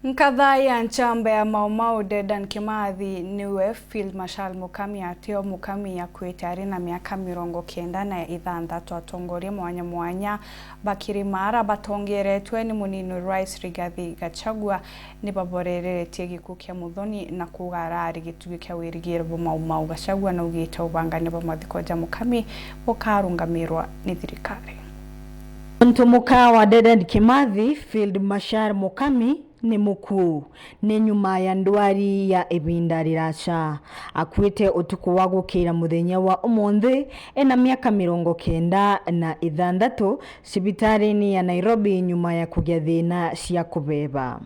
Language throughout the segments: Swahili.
Nkadhai ya nchamba ya Mau Dedan Kîmathi niwe Field Marshal Mukami atio Mukami ya kwete ARINA miaka 96 atongoria mwanya bakirimara batongeretwe ni munini Rais Rigathi Gachagua nibaboreretie gikuo kia MUTHONI na kugarari gitugi kia WIRIGIRO Mau Gachagua na AUGITE ubangane ba MATHIKO ja Mukami BUKARUNGAMIIRWA ni THIRIKARI. Mtumuka wa Dedan Kîmathi Field Marshal Mukami ni mukuu ni nyuma ya ndwari ya ibinda riraca akwite utuku wa gukira muthenya wa umuthi ena miaka 96 sibitari-ini ya Nairobi nyuma ya kugĩa thĩna cia kubeba.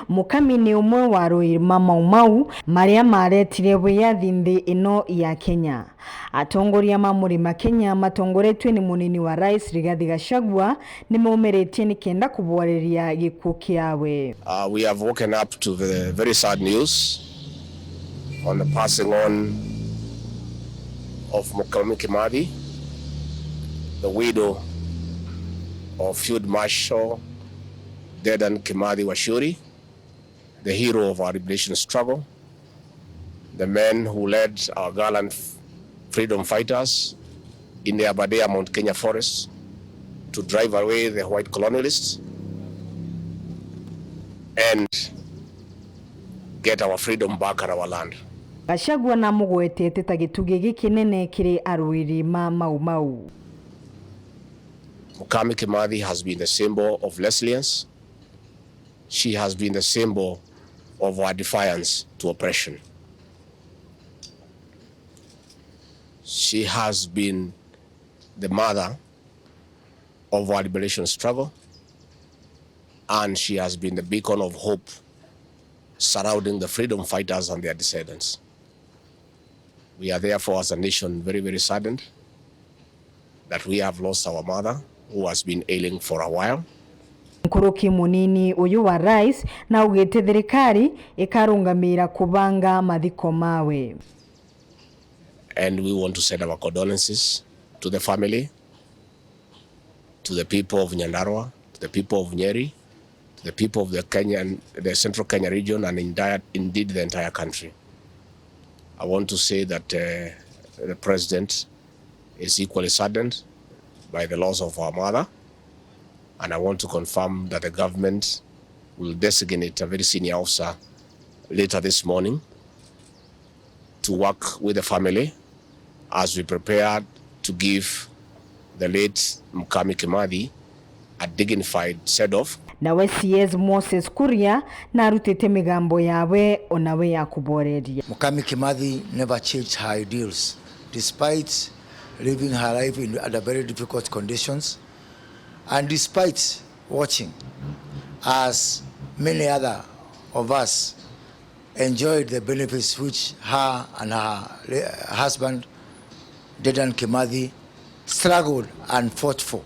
Mukami ni umwe wa ARUUI Mau maria maretire wiyathi nthi ino ya Kenya. Atongoria ma Kenya matongoretwe ni munini wa Rais Rigathi Gachagua ni maumeretie ni kenda kûboreria gikuo kiawe. We have woken up to the very sad news on the passing on of Mukami Kîmathi, the widow of Field Marshal Dedan Kîmathi Washuri, the hero of our liberation struggle, the man who led our gallant freedom fighters in the Aberdare Mount Kenya forest to drive away the white colonialists and get our freedom back at our land. Gachagua na mugwetete ta gitugi gikinene kiri ARUUI Mau. Mukami Kîmathi has been the symbol of resilience. She has been the symbol of our defiance to oppression. She has been the mother of our liberation struggle, and she has been the beacon of hope surrounding the freedom fighters and their descendants. We are therefore, as a nation, very, very saddened that we have lost our mother, who has been ailing for a while. Nkuruki munini uyu wa rais na AUGITE THIRIKARI ikarungamira kubanga mathiko mawe. And we want to send our condolences to the family, to the people of Nyandarua, to the people of Nyeri, to the people of the Central Kenya region, and indeed the entire country. I want to say that the President is equally saddened by the loss of our mother, and I want to confirm that the government will designate a very senior officer later this morning to work with the family as we prepare to give the late Mukami Kîmathi a dignified send-off. Nawe CS Moses Kuria na rutete migambo yawe onawe ya kûboreria. Mukami Kîmathi never changed her ideals despite living her life under very difficult conditions, and despite watching as many other of us enjoyed the benefits which her and her husband Dedan Kîmathi struggled and fought for,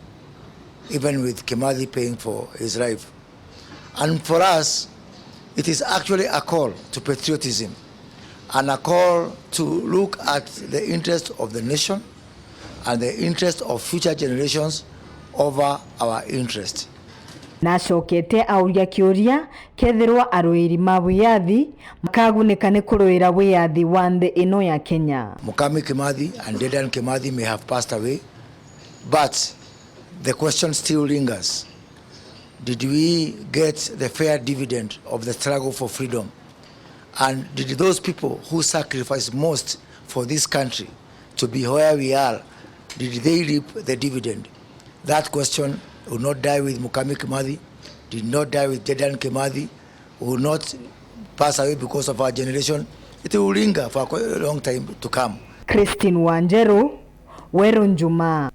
even with Kîmathi paying for his life. And for us, it is actually a call to patriotism and a call to look at the interest of the nation and the interest of future generations over our interest. Nacokete auria KIURIA KWETHIRWA ARUUI wiyathi makagunĩka nĩ kũrũĩra wiyathi wa nthĩ ĩno ya Kenya. Mukami Kîmathi and Dedan Kîmathi may have passed away, but the question still lingers. Did we get the fair dividend of the struggle for freedom? And did those people who sacrificed most for this country to be where we are, did they reap the dividend? That question will not die with Mukami Kîmathi, did not die with Dedan Kîmathi, will not pass away because of our generation. It will linger for a long time to come. Christine Wanjeru, Werunjuma.